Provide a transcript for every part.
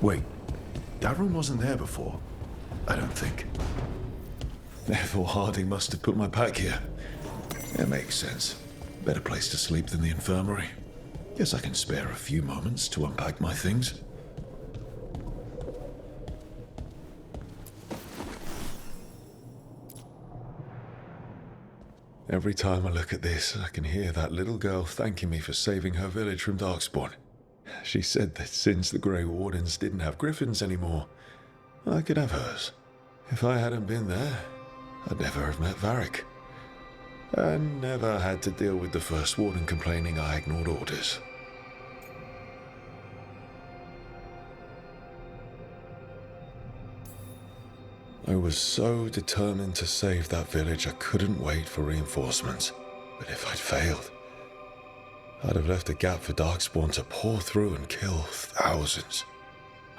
Wait, that room wasn't there before? I don't think. Therefore, Harding must have put my pack here. It makes sense. Better place to sleep than the infirmary. Guess I can spare a few moments to unpack my things. Every time I look at this, I can hear that little girl thanking me for saving her village from Darkspawn. She said that since the Grey Wardens didn't have griffins anymore, I could have hers. If I hadn't been there, I'd never have met Varric. And never had to deal with the first warden complaining I ignored orders. I was so determined to save that village I couldn't wait for reinforcements. But if I'd failed, I'd have left a gap for Darkspawn to pour through and kill thousands.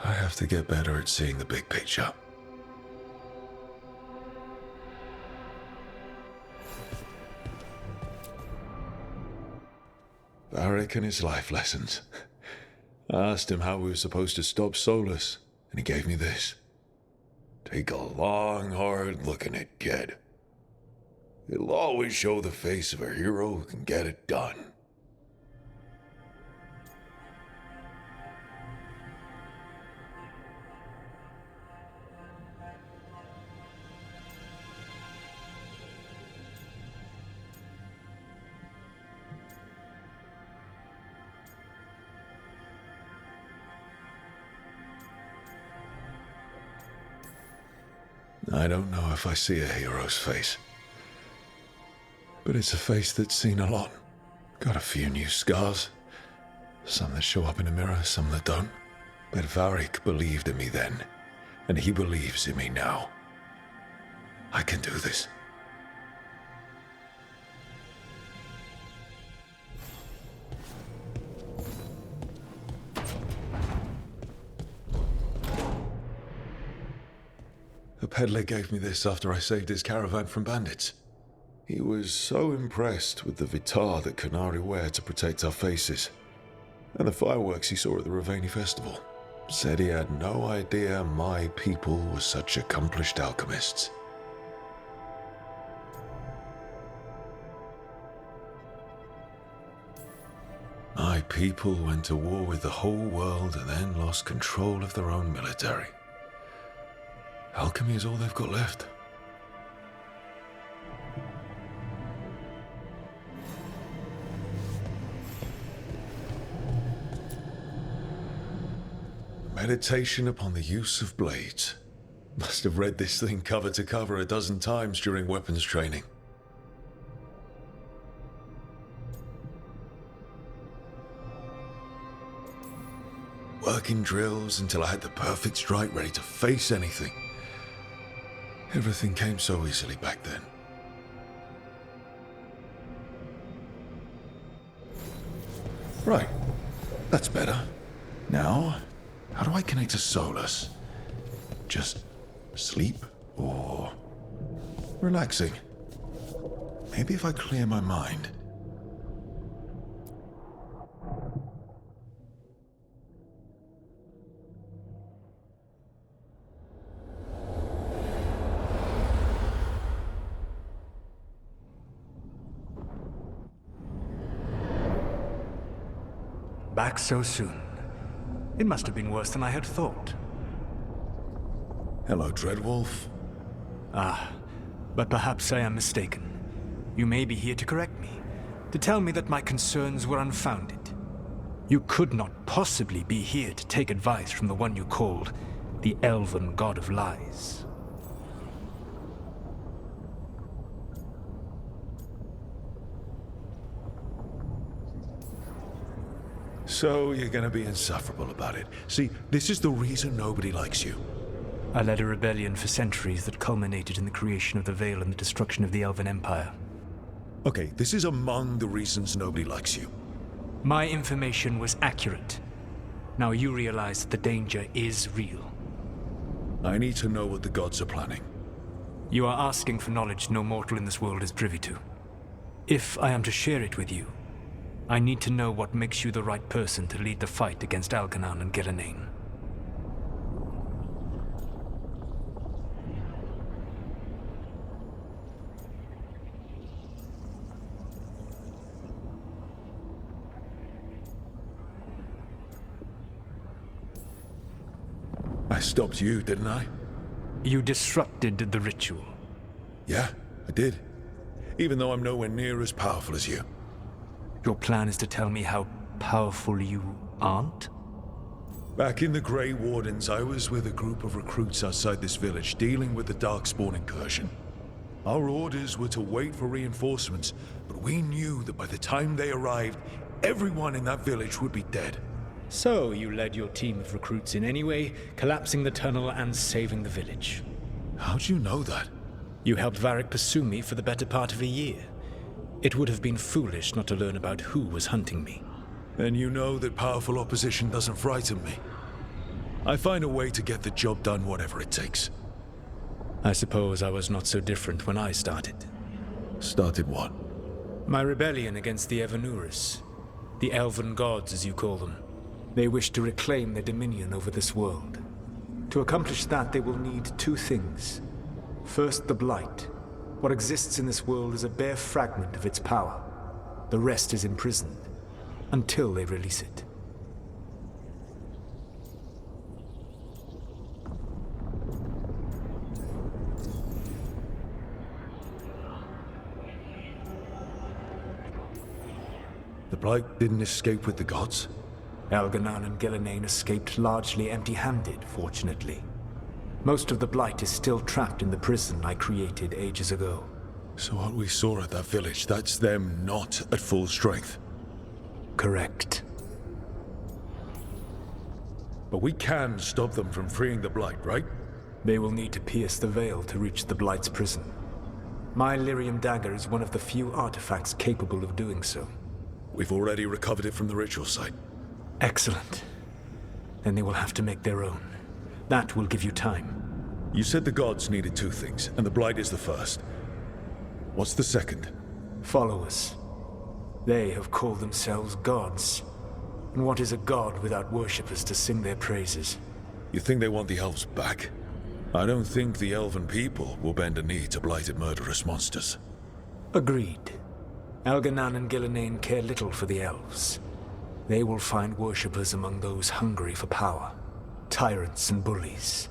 I have to get better at seeing the big picture. Varric and his life lessons. I asked him how we were supposed to stop Solus, and he gave me this. Take a long, hard look at it, kid. It'll always show the face of a hero who can get it done. I don't know if I see a hero's face, but it's a face that's seen a lot. Got a few new scars. Some that show up in a mirror, some that don't. But Varric believed in me then, and he believes in me now. I can do this. A peddler gave me this after I saved his caravan from bandits. He was so impressed with the vitar that Canary wear to protect our faces, and the fireworks he saw at the Ravani festival. Said he had no idea my people were such accomplished alchemists. My people went to war with the whole world and then lost control of their own military. Alchemy is all they've got left. Meditation upon the use of blades. Must have read this thing cover to cover a dozen times during weapons training. Working drills until I had the perfect strike ready to face anything. Everything came so easily back then. Right, that's better. Now, how do I connect to Solus? Just sleep or relaxing? Maybe if I clear my mind. Back so soon. It must have been worse than I had thought. Hello, Dreadwolf. Ah, but perhaps I am mistaken. You may be here to correct me, to tell me that my concerns were unfounded. You could not possibly be here to take advice from the one you called the Elven God of Lies. So you're gonna be insufferable about it. See, this is the reason nobody likes you. I led a rebellion for centuries that culminated in the creation of the Veil and the destruction of the Elven Empire. Okay, this is among the reasons nobody likes you. My information was accurate. Now you realize that the danger is real. I need to know what the gods are planning. You are asking for knowledge no mortal in this world is privy to. If I am to share it with you, I need to know what makes you the right person to lead the fight against Algernon and Gelanein. I stopped you, didn't I? You disrupted the ritual. Yeah, I did. Even though I'm nowhere near as powerful as you. Your plan is to tell me how powerful you aren't? Back in the Grey Wardens, I was with a group of recruits outside this village dealing with the Darkspawn incursion. Our orders were to wait for reinforcements, but we knew that by the time they arrived, everyone in that village would be dead. So you led your team of recruits in anyway, collapsing the tunnel and saving the village. How'd you know that? You helped Varric pursue me for the better part of a year. It would have been foolish not to learn about who was hunting me. Then you know that powerful opposition doesn't frighten me. I find a way to get the job done whatever it takes. I suppose I was not so different when I started. Started what? My rebellion against the Evanuris. The Elven Gods, as you call them. They wish to reclaim their dominion over this world. To accomplish that, they will need two things. First, the Blight. What exists in this world is a bare fragment of its power. The rest is imprisoned, until they release it. The Blight didn't escape with the gods? Elganan and Gillenane escaped largely empty-handed, fortunately. Most of the Blight is still trapped in the prison I created ages ago. So what we saw at that village, that's them not at full strength? Correct. But we can stop them from freeing the Blight, right? They will need to pierce the veil to reach the Blight's prison. My Lyrium dagger is one of the few artifacts capable of doing so. We've already recovered it from the ritual site. Excellent. Then they will have to make their own. That will give you time. You said the gods needed two things, and the Blight is the first. What's the second? Followers. They have called themselves gods. And what is a god without worshippers to sing their praises? You think they want the elves back? I don't think the elven people will bend a knee to blighted murderous monsters. Agreed. Elganan and Gillenane care little for the elves. They will find worshippers among those hungry for power. Tyrants and bullies.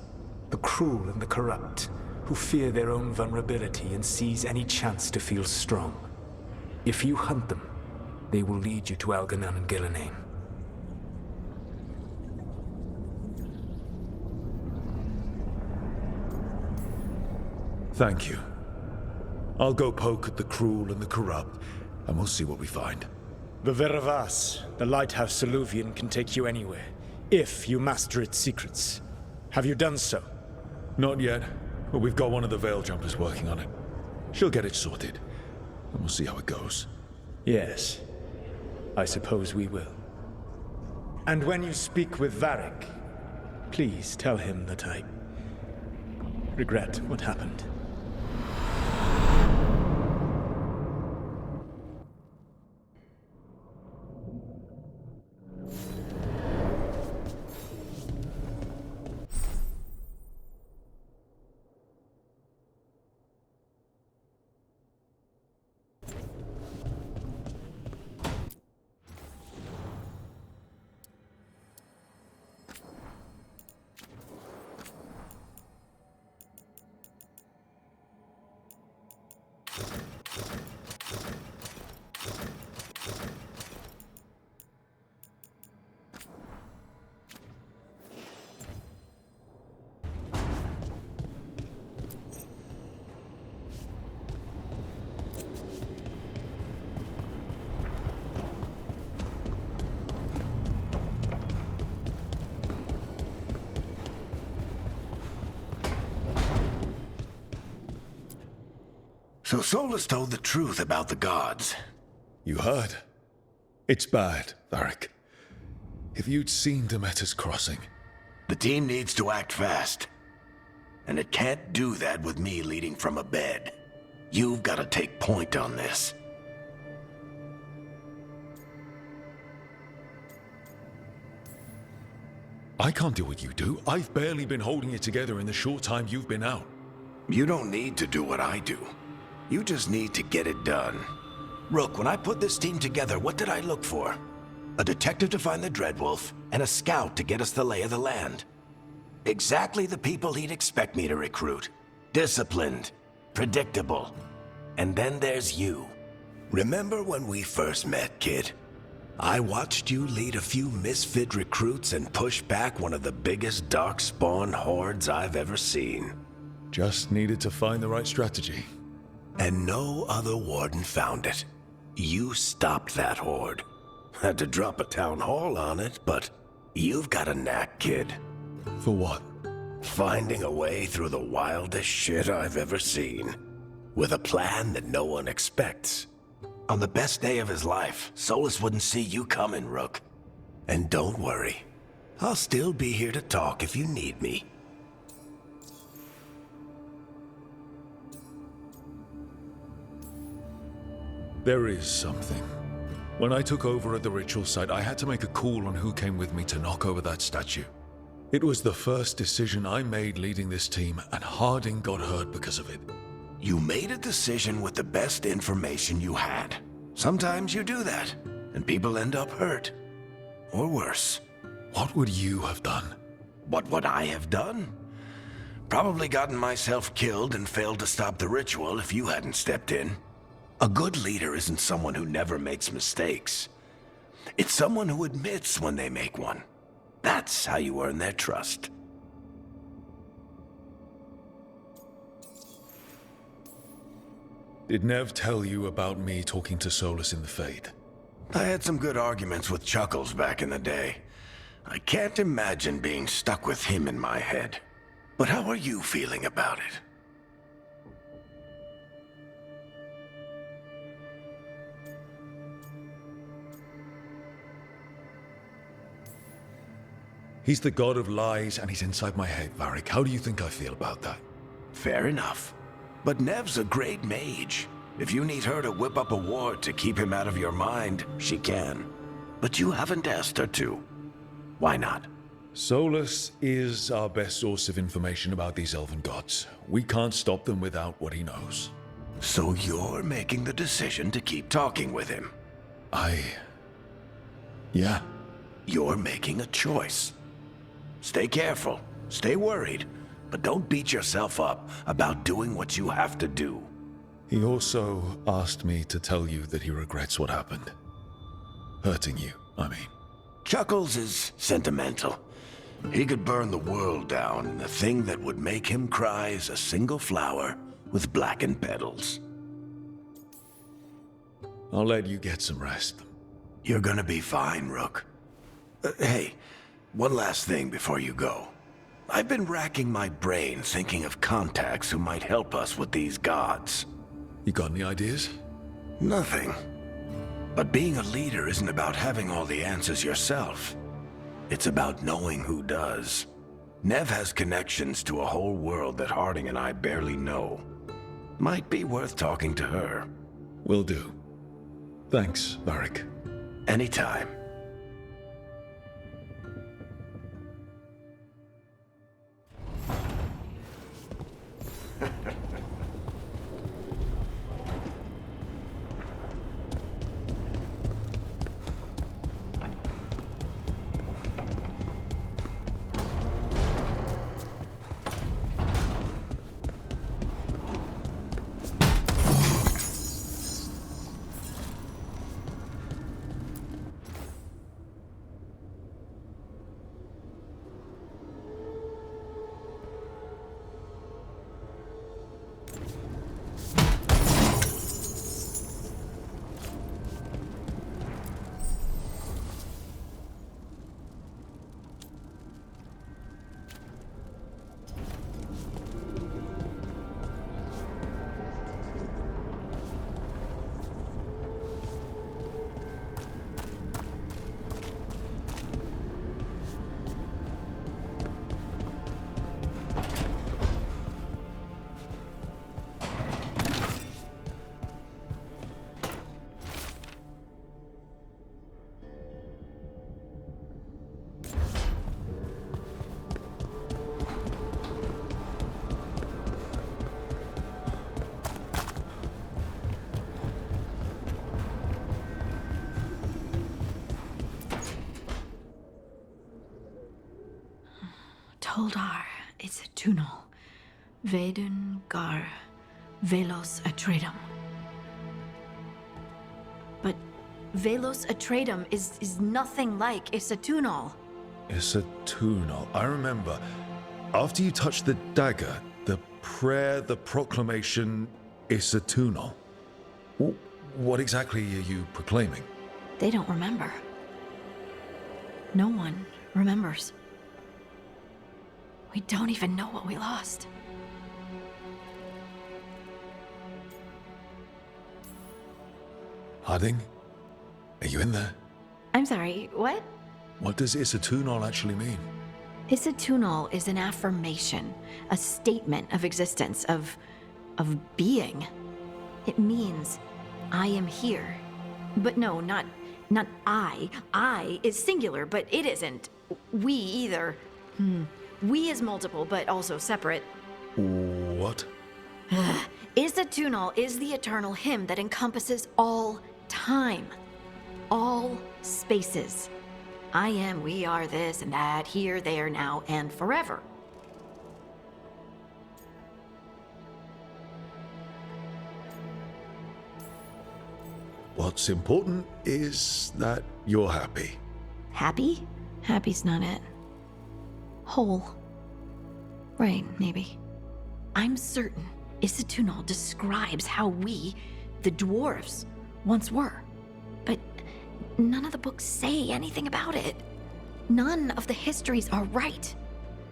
The cruel and the corrupt, who fear their own vulnerability and seize any chance to feel strong. If you hunt them, they will lead you to Elganan and Gillenane. Thank you. I'll go poke at the cruel and the corrupt, and we'll see what we find. The Veravas, the lighthouse Soluvian, can take you anywhere, if you master its secrets. Have you done so? Not yet, but we've got one of the Veil Jumpers working on it. She'll get it sorted, and we'll see how it goes. Yes, I suppose we will. And when you speak with Varric, please tell him that I regret what happened. So Solus told the truth about the gods. You heard? It's bad, Varric. If you'd seen Demeter's crossing... The team needs to act fast. And it can't do that with me leading from a bed. You've got to take point on this. I can't do what you do. I've barely been holding it together in the short time you've been out. You don't need to do what I do. You just need to get it done. Rook, when I put this team together, what did I look for? A detective to find the Dreadwolf, and a scout to get us the lay of the land. Exactly the people he'd expect me to recruit. Disciplined, predictable. And then there's you. Remember when we first met, kid? I watched you lead a few misfit recruits and push back one of the biggest darkspawn hordes I've ever seen. Just needed to find the right strategy. And no other warden found it. You stopped that horde. Had to drop a town hall on it, but you've got a knack, kid. For what? Finding a way through the wildest shit I've ever seen. With a plan that no one expects. On the best day of his life, Solus wouldn't see you coming, Rook. And don't worry. I'll still be here to talk if you need me. There is something. When I took over at the ritual site, I had to make a call on who came with me to knock over that statue. It was the first decision I made leading this team, and Harding got hurt because of it. You made a decision with the best information you had. Sometimes you do that, and people end up hurt. Or worse. What would you have done? What would I have done? Probably gotten myself killed and failed to stop the ritual if you hadn't stepped in. A good leader isn't someone who never makes mistakes. It's someone who admits when they make one. That's how you earn their trust. Did Nev tell you about me talking to Solus in the Fade? I had some good arguments with Chuckles back in the day. I can't imagine being stuck with him in my head. But how are you feeling about it? He's the god of lies, and he's inside my head, Varric. How do you think I feel about that? Fair enough. But Nev's a great mage. If you need her to whip up a ward to keep him out of your mind, she can. But you haven't asked her to. Why not? Solus is our best source of information about these elven gods. We can't stop them without what he knows. So you're making the decision to keep talking with him? Yeah. You're making a choice. Stay careful, stay worried, but don't beat yourself up about doing what you have to do. He also asked me to tell you that he regrets what happened. Hurting you, I mean. Chuckles is sentimental. He could burn the world down, and the thing that would make him cry is a single flower with blackened petals. I'll let you get some rest. You're gonna be fine, Rook. Hey, one last thing before you go. I've been racking my brain thinking of contacts who might help us with these gods. You got any ideas? Nothing. But being a leader isn't about having all the answers yourself. It's about knowing who does. Nev has connections to a whole world that Harding and I barely know. Might be worth talking to her. Will do. Thanks, Varric. Anytime. Toldar, it's a Tunal. Veilguard, Velos Atreidim. But Velos Atreidim is nothing like Isatunal. Isatunal. I remember. After you touched the dagger, the prayer, the proclamation, Isatunal. What exactly are you proclaiming? They don't remember. No one remembers. We don't even know what we lost. Harding? Are you in there? I'm sorry, what? What does Isatunal actually mean? Isatunal is an affirmation, a statement of existence, of being. It means, I am here. But no, not I. I is singular, but it isn't. We either. We is multiple, but also separate. What? Isatunal is the eternal hymn that encompasses all time, all spaces. I am, we are, this and that, here, there, now, and forever. What's important is that you're happy. Happy? Happy's not it. Whole. Right, maybe. I'm certain Isatunal describes how we, the dwarves, once were. But none of the books say anything about it. None of the histories are right.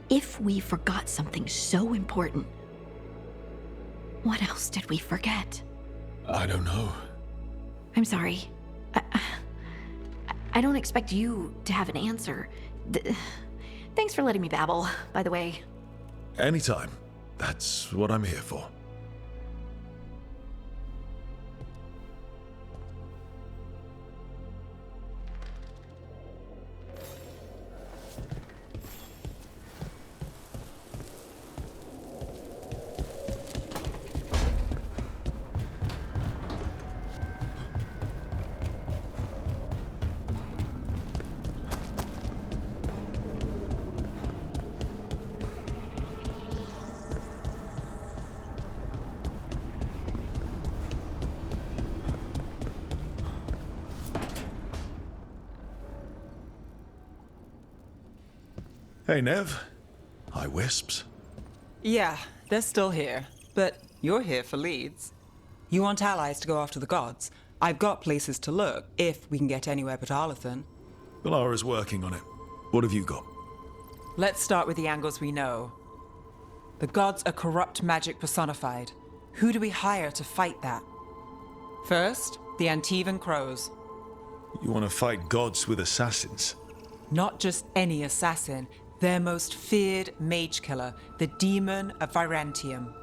If we forgot something so important, what else did we forget? I don't know. I'm sorry. I don't expect you to have an answer. Thanks for letting me babble, by the way. Anytime. That's what I'm here for. Hey, Nev. Hi, Wisps. Yeah, they're still here. But you're here for leads. You want allies to go after the gods? I've got places to look, if we can get anywhere but Arlathan. Valara's working on it. What have you got? Let's start with the angles we know. The gods are corrupt magic personified. Who do we hire to fight that? First, the Antivan Crows. You want to fight gods with assassins? Not just any assassin, their most feared mage killer, the Demon of Virantium.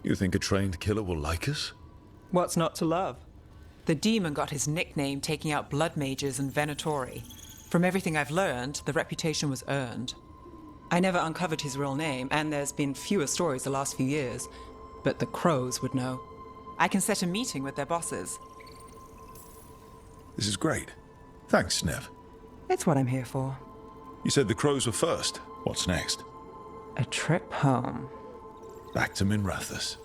You think a trained killer will like us? What's not to love? The demon got his nickname taking out blood mages and Venatori. From everything I've learned, the reputation was earned. I never uncovered his real name, and there's been fewer stories the last few years, but the Crows would know. I can set a meeting with their bosses. This is great. Thanks, Nev. It's what I'm here for. You said the Crows were first. What's next? A trip home. Back to Minrathous.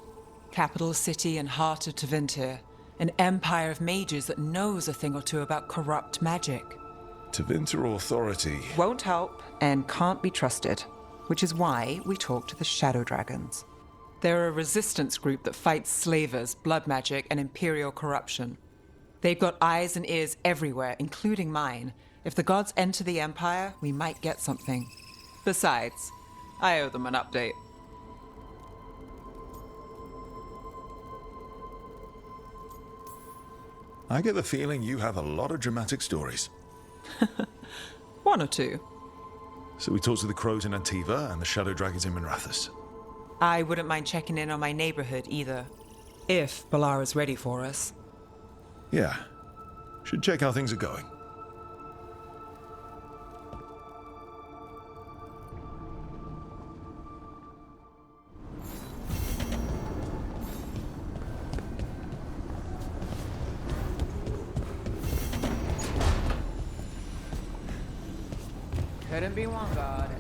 Capital city and heart of Tevinter. An empire of mages that knows a thing or two about corrupt magic. Tevinter authority. Won't help and can't be trusted, which is why we talk to the Shadow Dragons. They're a resistance group that fights slavers, blood magic, and imperial corruption. They've got eyes and ears everywhere, including mine. If the gods enter the Empire, we might get something. Besides, I owe them an update. I get the feeling you have a lot of dramatic stories. One or two. So we talked to the Crows in Antiva and the Shadow Dragons in Minrathous. I wouldn't mind checking in on my neighborhood either. If Balara's ready for us. Yeah. Should check how things are going. Couldn't be Veilguard.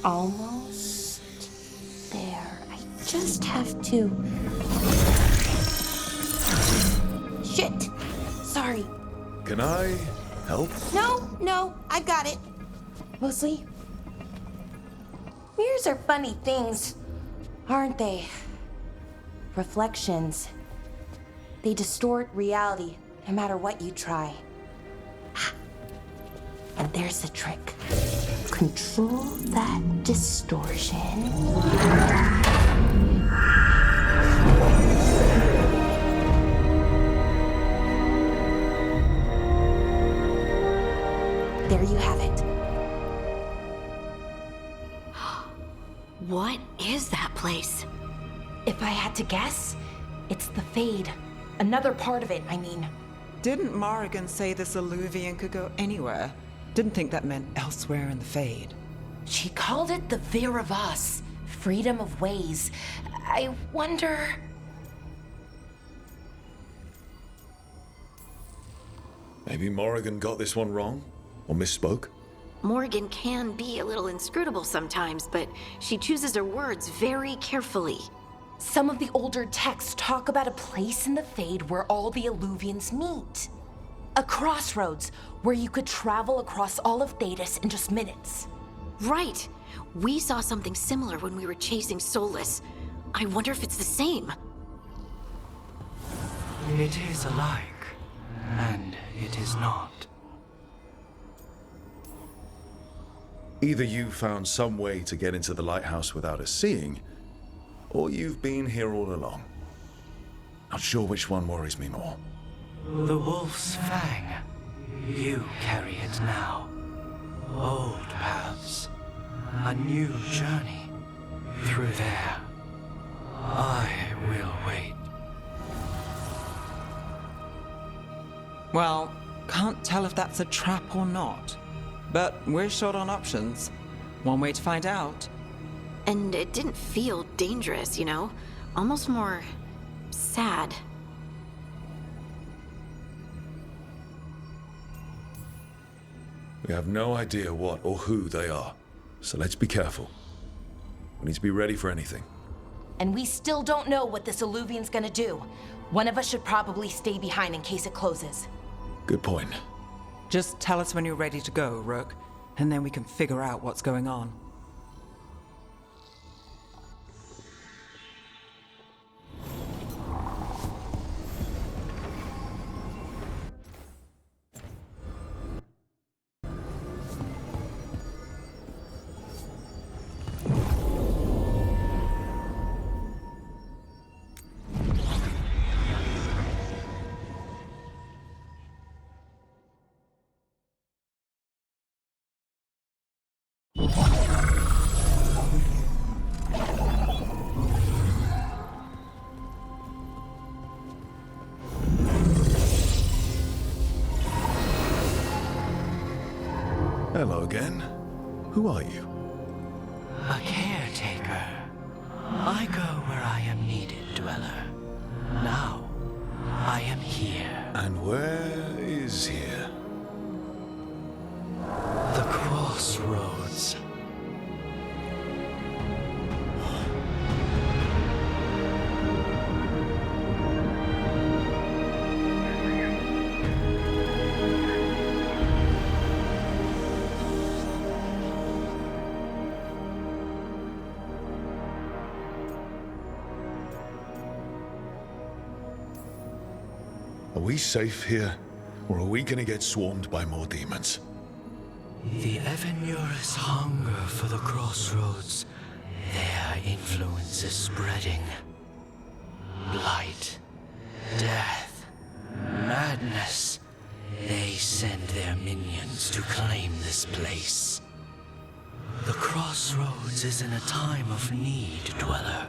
Almost there. I just have to. Shit! Sorry. Can I help? No, I got it. Mostly. Mirrors are funny things, aren't they? Reflections. They distort reality, no matter what you try. And there's the trick. Control that distortion. There you have it. What is that place? If I had to guess, it's the Fade. Another part of it, I mean. Didn't Morrigan say this Illuvian could go anywhere? Didn't think that meant elsewhere in the Fade. She called it the Veer of Us, freedom of ways. I wonder... Maybe Morrigan got this one wrong? Or misspoke? Morgan can be a little inscrutable sometimes, but she chooses her words very carefully. Some of the older texts talk about a place in the Fade where all the Illuvians meet. A crossroads where you could travel across all of Thedas in just minutes. Right. We saw something similar when we were chasing Soulless. I wonder if it's the same. It is alike, and it is not. Either you found some way to get into the lighthouse without us seeing, or you've been here all along. Not sure which one worries me more. The Wolf's Fang. You carry it now. Old paths. A new journey. Through there. I will wait. Well, can't tell if that's a trap or not. But we're short on options. One way to find out. And it didn't feel dangerous, you know? Almost more... sad. We have no idea what or who they are, so let's be careful. We need to be ready for anything. And we still don't know what this Illuvian's gonna do. One of us should probably stay behind in case it closes. Good point. Just tell us when you're ready to go, Rook, and then we can figure out what's going on. Hello again. Who are you? A caretaker. I go where I am needed, Dweller. Now, I am here. And where is here? The crossroads. Are we safe here, or are we gonna get swarmed by more demons? The Evanurus hunger for the crossroads. Their influence is spreading. Blight, death, madness. They send their minions to claim this place. The crossroads is in a time of need, Dweller.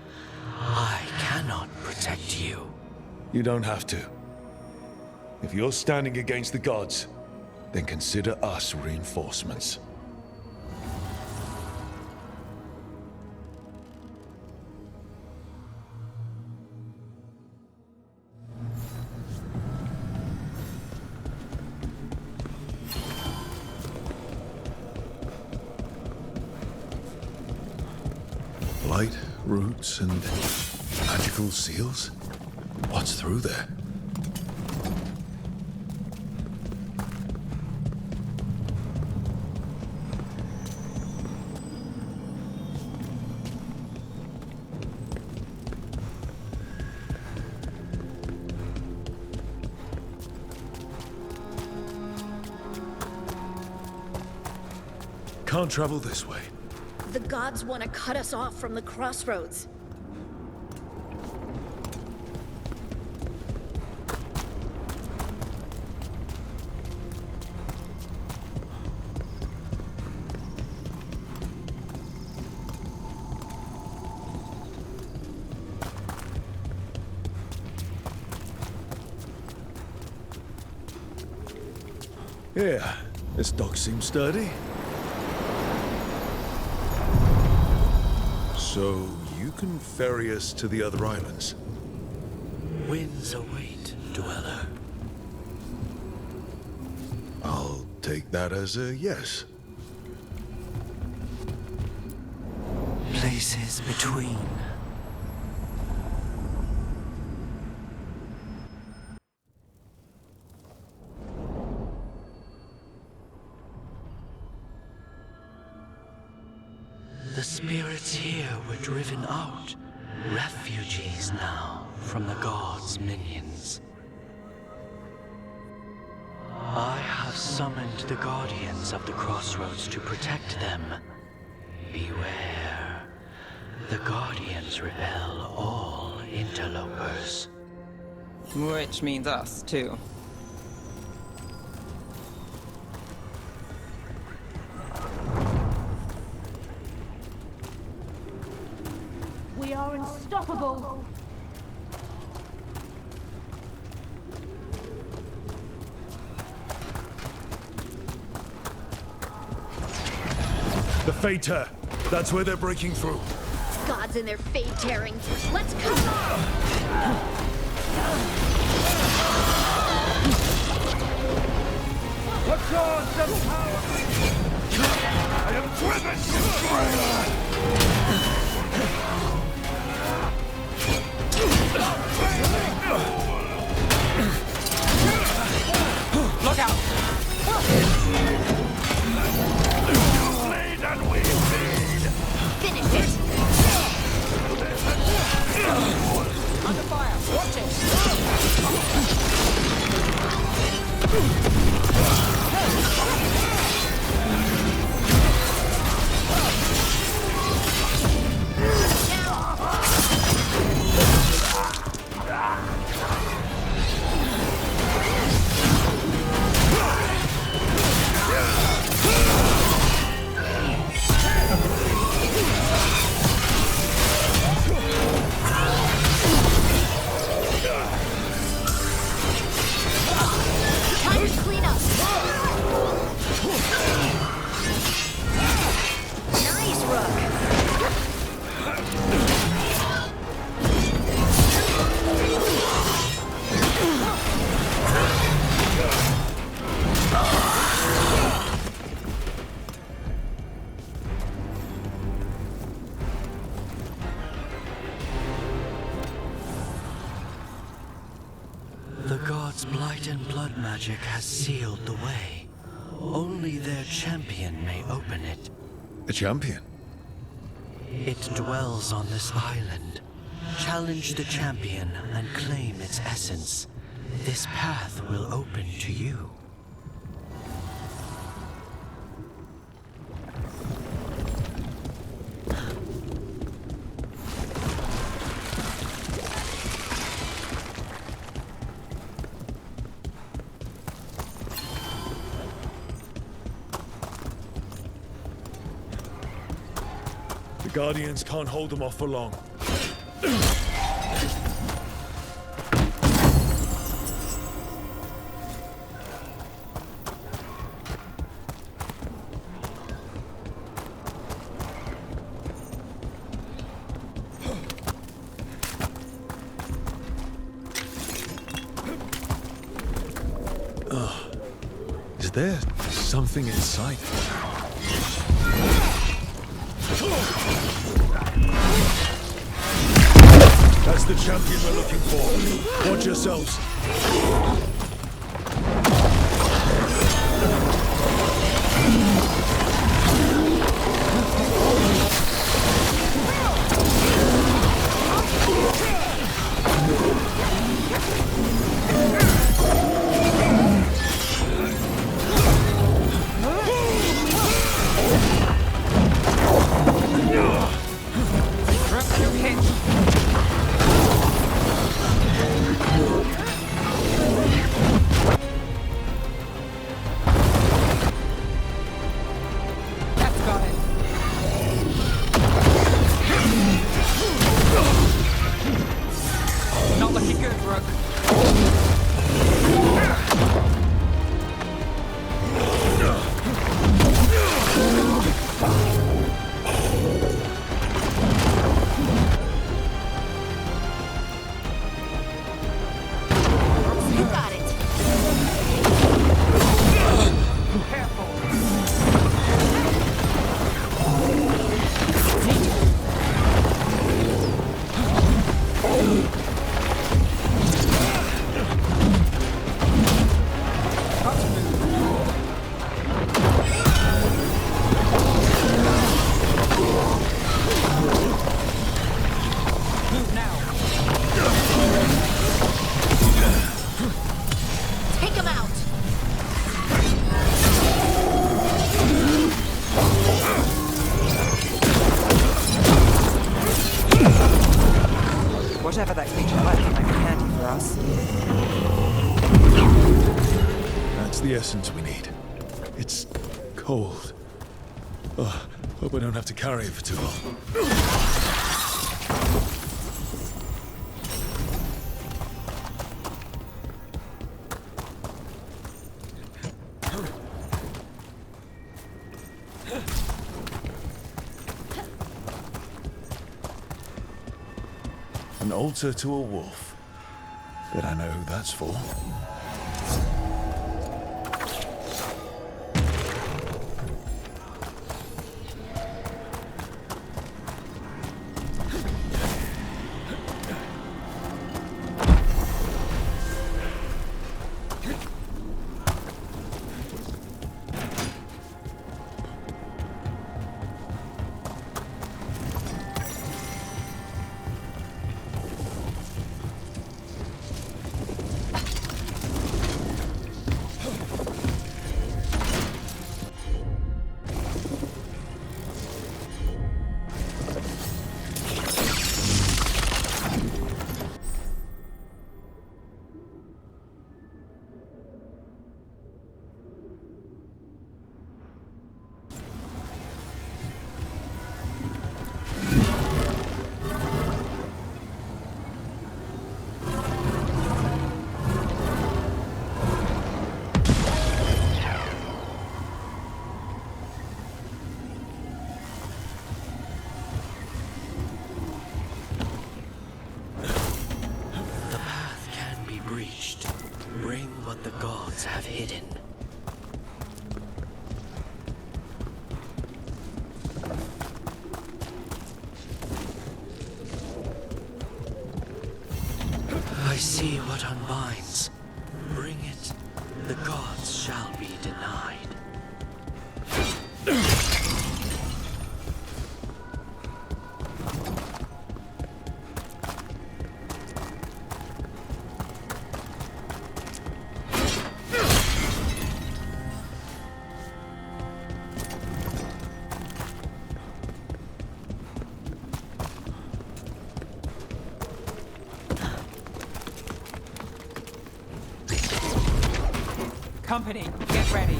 I cannot protect you. You don't have to. If you're standing against the gods, then consider us reinforcements. Light, roots, and magical seals? What's through there? Can't travel this way. The gods want to cut us off from the crossroads. Yeah, this dock seems sturdy. So, you can ferry us to the other islands? Winds await, Dweller. I'll take that as a yes. Places between. The spirits here were driven out, refugees now from the gods' minions. I have summoned the guardians of the crossroads to protect them. Beware. The guardians repel all interlopers. Which means us, too. We are unstoppable. The Fater! That's where they're breaking through. Gods and their fade tearing. Let's cut them off! What's on some power? I am driven Look out! You bleed and we bleed! Finish it! Under fire! Watch Time to clean up! Nice, Rook! The gods' blight and blood magic has sealed the way. Only their champion may open it. A champion? It dwells on this island. Challenge the champion and claim its essence. this path will open to you. The Guardians can't hold them off for long. Is there something inside? That's the champion we're looking for. Watch yourselves. Whatever that creature might be handy for us. That's the essence we need. It's cold. Oh, hope I don't have to carry it for too long. An altar to a wolf. Bet I know who that's for. Bring what the gods have hidden. I see what unbinds. Bring it, the gods shall be denied. Company, get ready.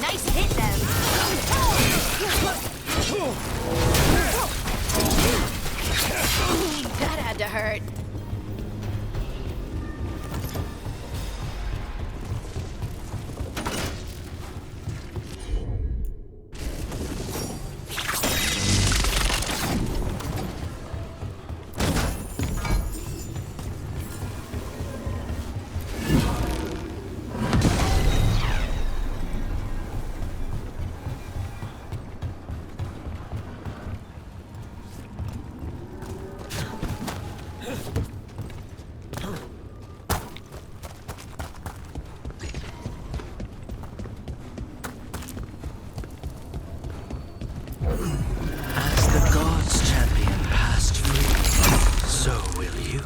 Nice hit, them. That had to hurt. As the gods' champion passed free, so will you.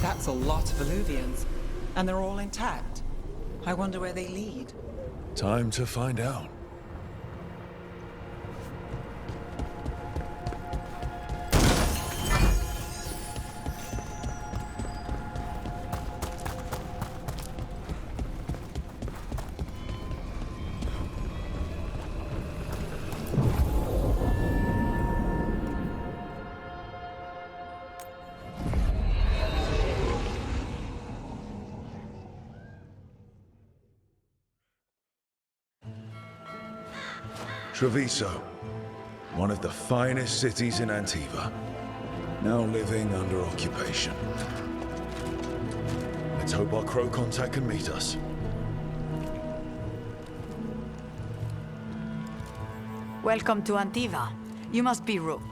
That's a lot of Illuvians, and they're all intact. I wonder where they lead. Time to find out. Treviso, one of the finest cities in Antiva, now living under occupation. Let's hope our crow contact can meet us. Welcome to Antiva. You must be Rook.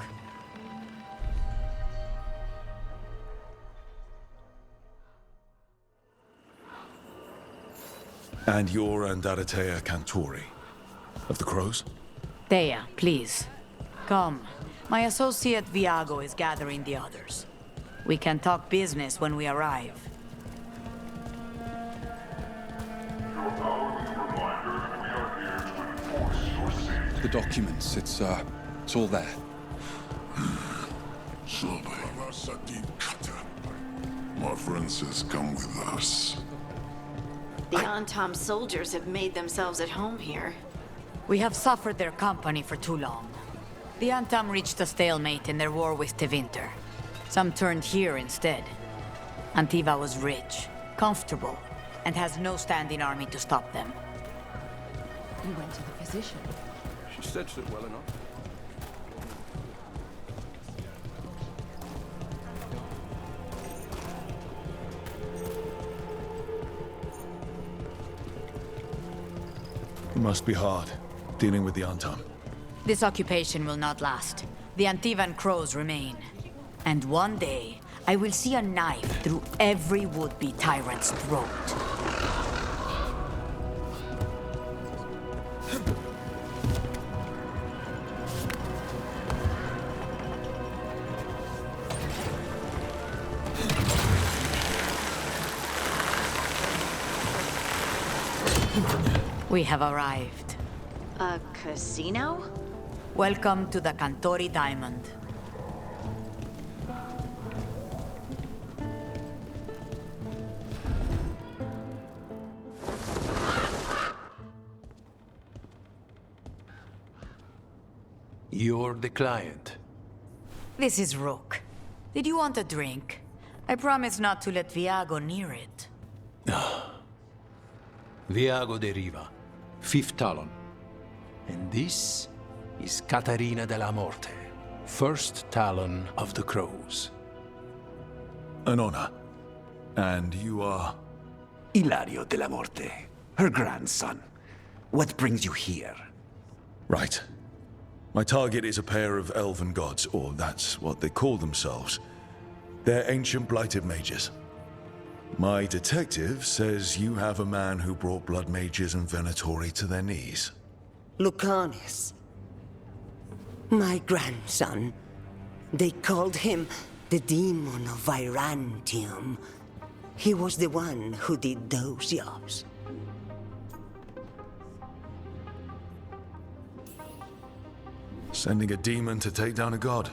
And you're Andaratea Cantori, of the Crows? Thea, please. Come. My associate Viago is gathering the others. We can talk business when we arrive. The documents, it's all there. My friend says come with us. The Antam soldiers have made themselves at home here. We have suffered their company for too long. The Antam reached a stalemate in their war with Tevinter. Some turned here instead. Antiva was rich, comfortable, and has no standing army to stop them. You went to the physician. She stitched it well enough. It must be hard, dealing with the Antam. This occupation will not last. The Antivan crows remain. And one day, I will see a knife through every would-be tyrant's throat. We have arrived. A casino? Welcome to the Cantori Diamond. You're the client. This is Rook. Did you want a drink? I promise not to let Viago near it. Viago de Riva, 5th Talon. And this is Catarina de la Morte, 1st Talon of the Crows. An honor. And you are? Ilario de la Morte, her grandson. What brings you here? Right. My target is a pair of elven gods, or that's what they call themselves. They're ancient blighted mages. My detective says you have a man who brought blood mages and Venatori to their knees. Lucanis. My grandson. They called him the Demon of Virantium. He was the one who did those jobs. Sending a demon to take down a god.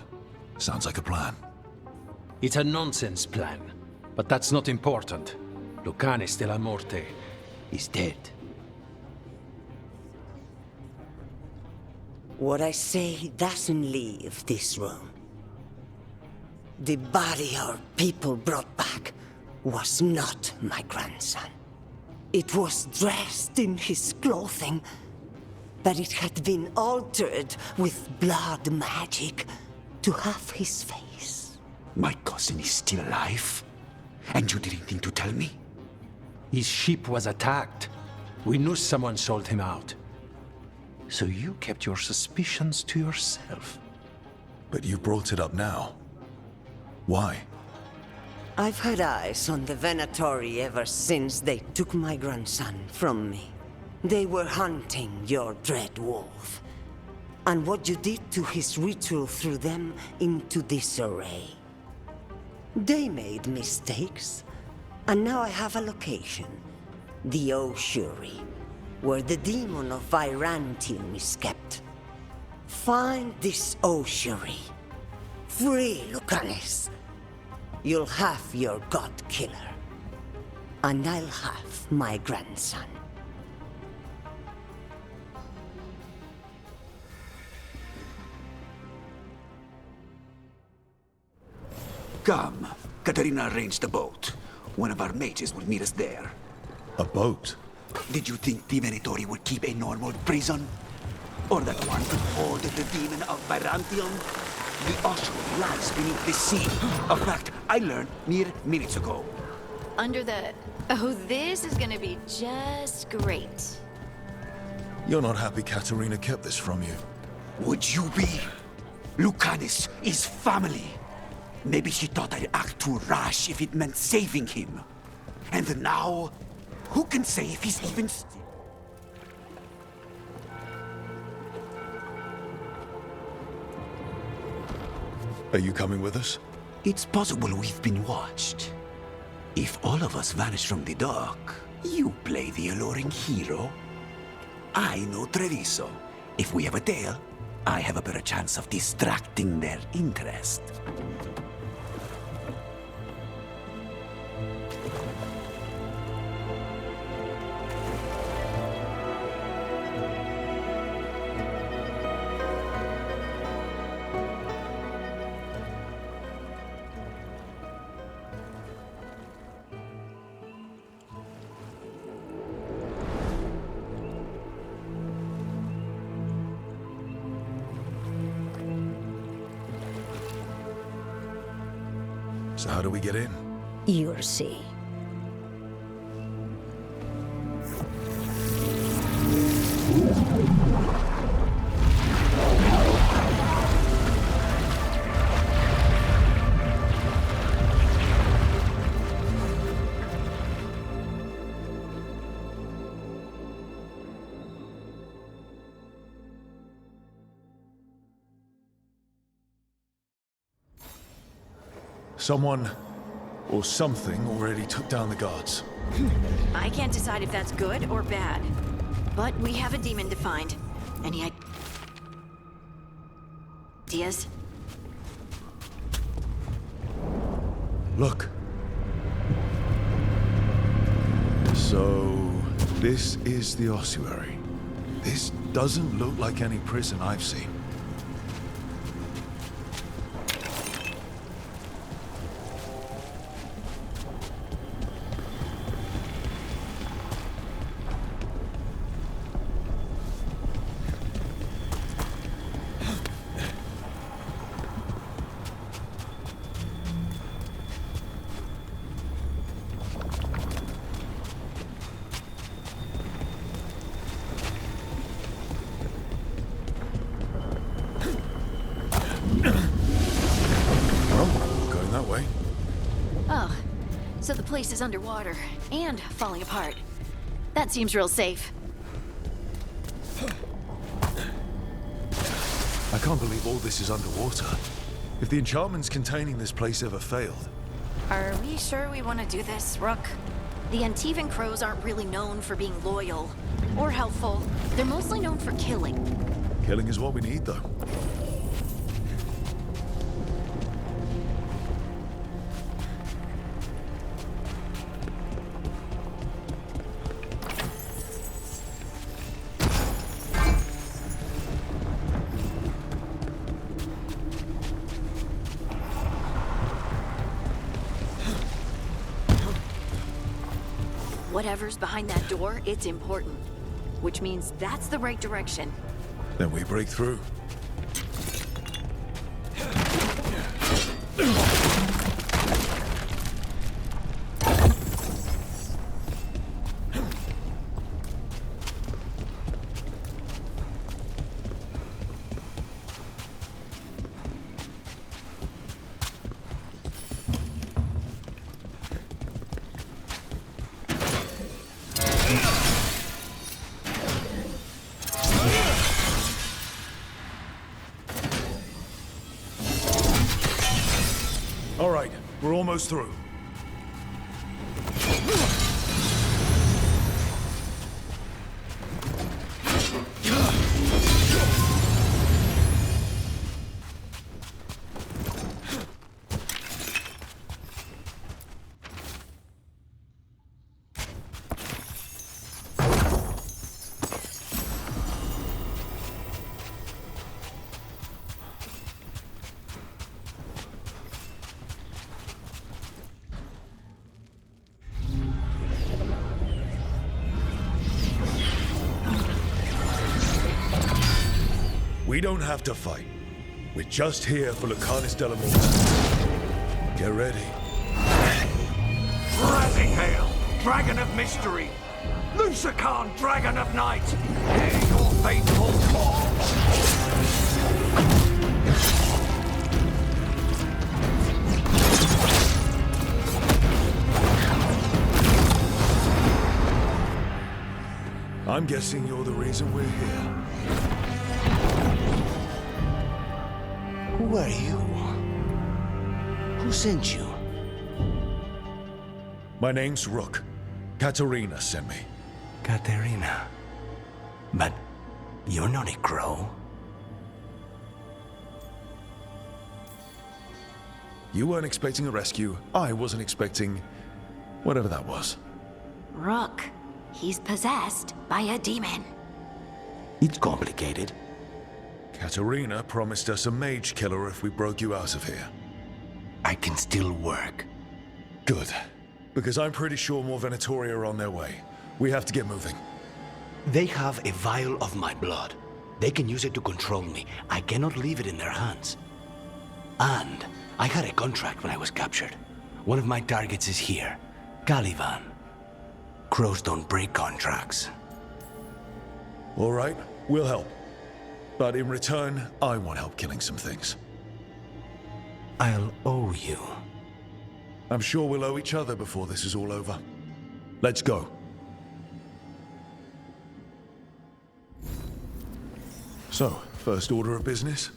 Sounds like a plan. It's a nonsense plan, but that's not important. Lucanis de la Morte is dead. What I say doesn't leave this room. The body our people brought back was not my grandson. It was dressed in his clothing, but it had been altered with blood magic to have his face. My cousin is still alive? And you didn't think to tell me? His ship was attacked. We knew someone sold him out. So you kept your suspicions to yourself. But you brought it up now. Why? I've had eyes on the Venatori ever since they took my grandson from me. They were hunting your dread wolf. And what you did to his ritual threw them into disarray. They made mistakes, and now I have a location. The Ossuary, where the demon of Virantium is kept. Find this Ossuary. Free Lucanis. You'll have your god killer. And I'll have my grandson. Come. Katarina arranged a boat. One of our mages will meet us there. A boat? Did you think the Venatori would keep a normal prison? Or that one could hold the demon of Virantium? The ossuary lies beneath the sea. A fact I learned mere minutes ago. Under the... Oh, this is gonna be just great. You're not happy Katarina kept this from you. Would you be? Lucanis is family. Maybe she thought I'd act too rash if it meant saving him. And now, who can say if he's even still? Are you coming with us? It's possible we've been watched. If all of us vanish from the dock, you play the alluring hero. I know Treviso. If we have a tail, I have a better chance of distracting their interest. So how do we get in? You'll see. Someone or something already took down the guards. I can't decide if that's good or bad. But we have a demon to find. Any ideas? Look. So, this is the ossuary. This doesn't look like any prison I've seen. Oh, so the place is underwater and falling apart. That seems real safe. I can't believe all this is underwater. If the enchantments containing this place ever failed. Are we sure we want to do this, Rook? The Antivan Crows aren't really known for being loyal or helpful. They're mostly known for killing. Killing is what we need, though. Whatever's behind that door, it's important. Which means that's the right direction. Then we break through. All right, we're almost through. We don't have to fight. We're just here for Lucanus Delamorte. Get ready. Rising Hail, Dragon of Mystery! Lucican, Dragon of Night! Hear your faithful call! I'm guessing you're the reason we're here. Who are you? Who sent you? My name's Rook. Katerina sent me. Katerina. But you're not a crow. You weren't expecting a rescue. I wasn't expecting whatever that was. Rook. He's possessed by a demon. It's complicated. Katerina promised us a mage killer if we broke you out of here. I can still work. Good. Because I'm pretty sure more Venatori are on their way. We have to get moving. They have a vial of my blood. They can use it to control me. I cannot leave it in their hands. And I had a contract when I was captured. One of my targets is here, Caliban. Crows don't break contracts. All right, we'll help. But in return, I want help killing some things. I'll owe you. I'm sure we'll owe each other before this is all over. Let's go. So, first order of business?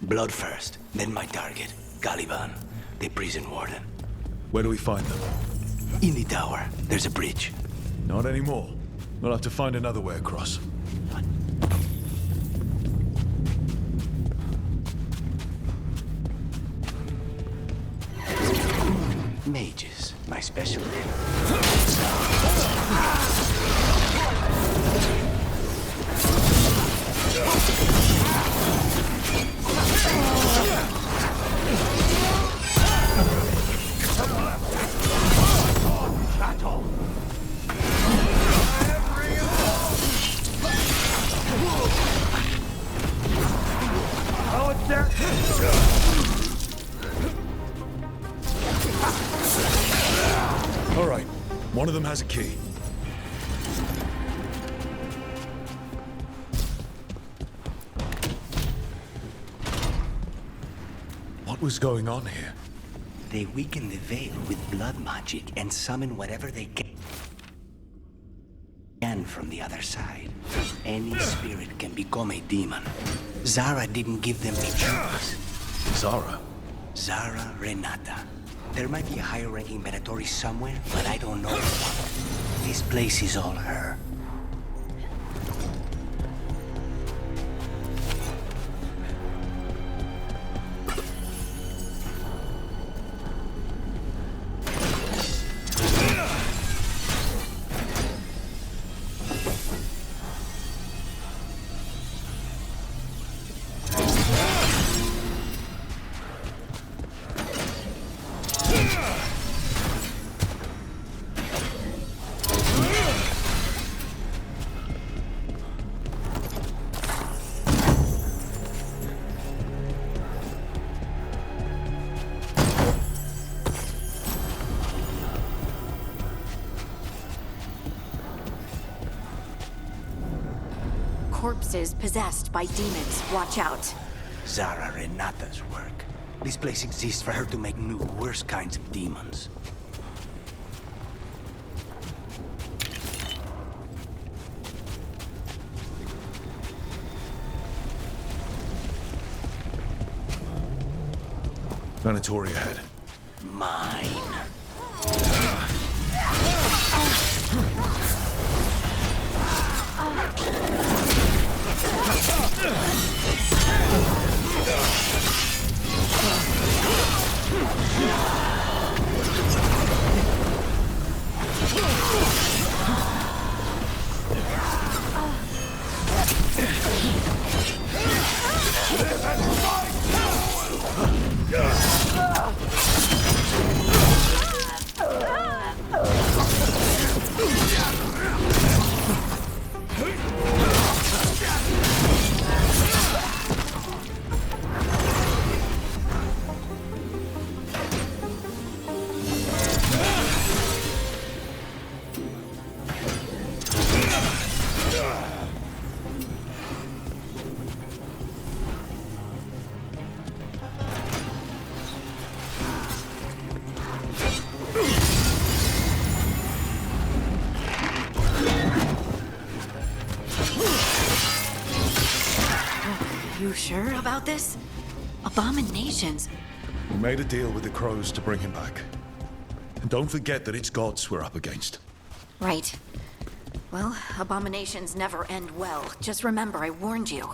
Blood first, then my target, Caliban, the prison warden. Where do we find them? In the tower. There's a bridge. Not anymore. We'll have to find another way across. Mages, my specialty. All right, one of them has a key. What was going on here? They weaken the veil with blood magic and summon whatever they can from the other side. Any spirit can become a demon. Zara didn't give them a choice. Zara? Zara Renata. There might be a higher-ranking Venatori somewhere, but I don't know one. This place is all her. corpses possessed by demons. Watch out. Zara Renata's work. This place exists for her to make new, worse kinds of demons. Venatori ahead. Mine. You sure about this? Abominations. We made a deal with the crows to bring him back. And don't forget that it's gods we're up against. Right. Well, abominations never end well. Just remember, I warned you.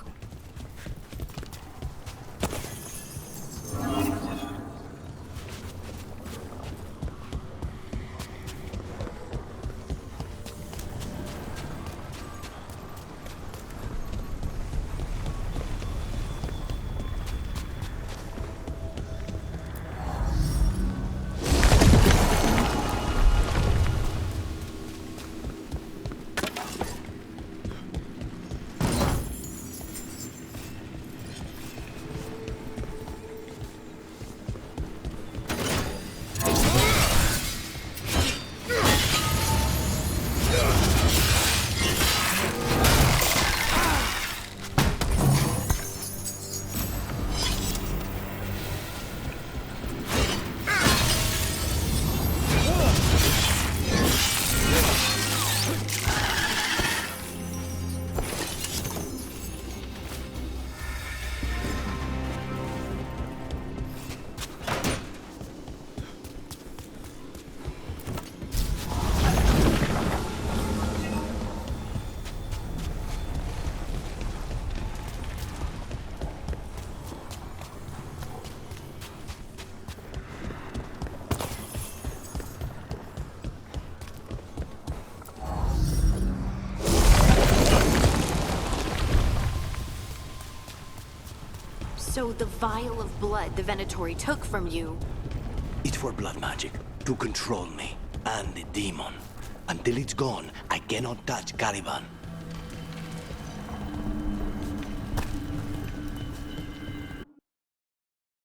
So the vial of blood the Venatori took from you... It's for blood magic, to control me, and the demon. Until it's gone, I cannot touch Caliban.